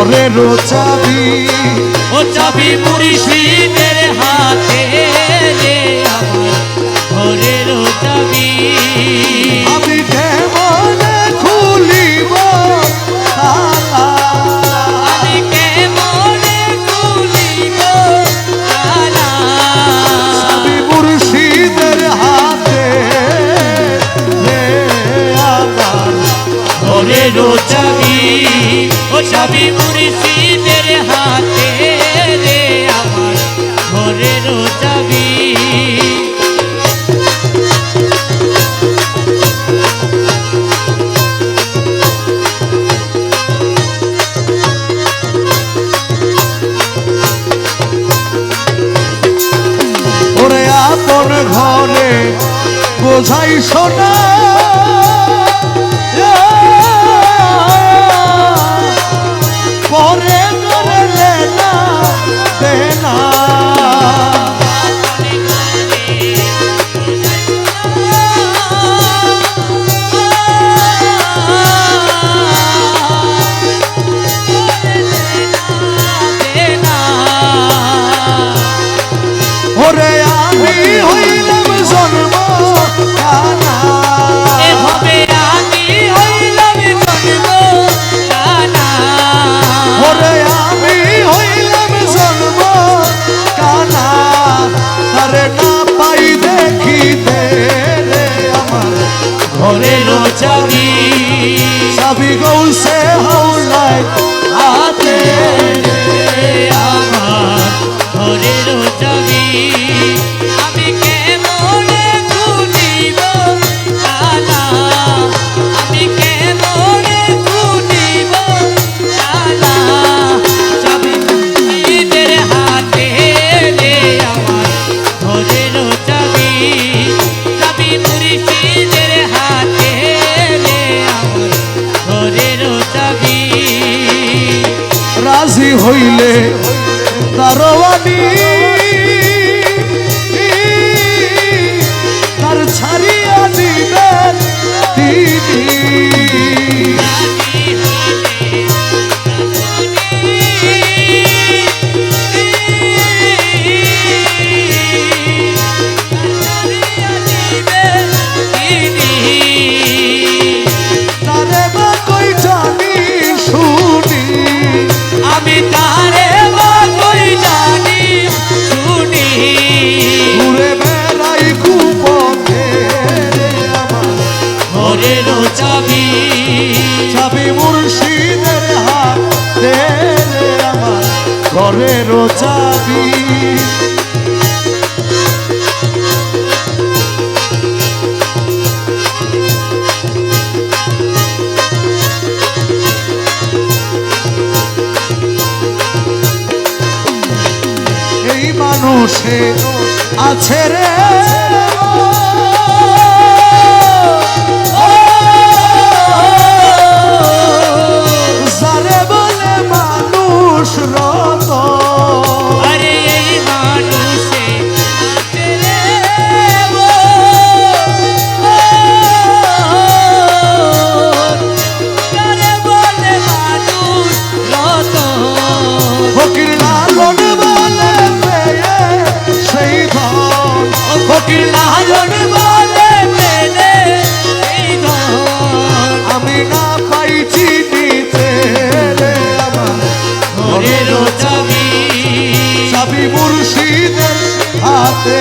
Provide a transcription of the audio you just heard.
ঘরের চাবি ও চাবি মুর্শিদের হাতে রে আমার ঘরের চাবি আমি কেমনে খুলিব তালা আমি কেমনে খুলিব তালা চাবি মুর্শিদের হাতে রে আমার ঘরের চাবি ও চাবি মুর্শিদের হাতে রে আমার ঘরের চাবি ওরে আপন ঘরে বোঝাই সোনা পরে করলে না দেনা ওরে আমি হইলাম জন্ম কানা এভাবে আমি হইলাম জন্ম কানা ওরে আমি হইলাম জন্ম কানা তারে না পাই দেখিতে রে আমার ঘরের চাবি চাবি গৌসে হাওলায় হাতে রে আমার ঘরের চাবি আমি কেমনে খুলিব তালা আমি কেমনে খুলিব তালা চাবি মুর্শিদের হাতে রে আমার ঘরের চাবি চাবি মুর্শিদের হাতে রে আমার ঘরের চাবি রাজি হইলে দারোয়ানি তার ছাড়িয়া দিবেন তিনি তারে বা কই জানি শুনি আমি তারে বাকই জানি শুনি ঘুরে বেড়াই কুপথে আমার ঘরের চাবি চাবি মুর্শিদের হাতে আমার ঘরের চাবি এই মানুষে আছে রে যারে বলে মানুষ রত আরে এই মানুষে আছে রে যারে বলে মানুষ রতন ফকির লালন বলে পেয়ে সেই ধন ফকির লালন বলে পেলে এই ধন আমি না পাইছি নিতে রে আমার ঘরের চাবি চাবি মুর্শিদের হাতে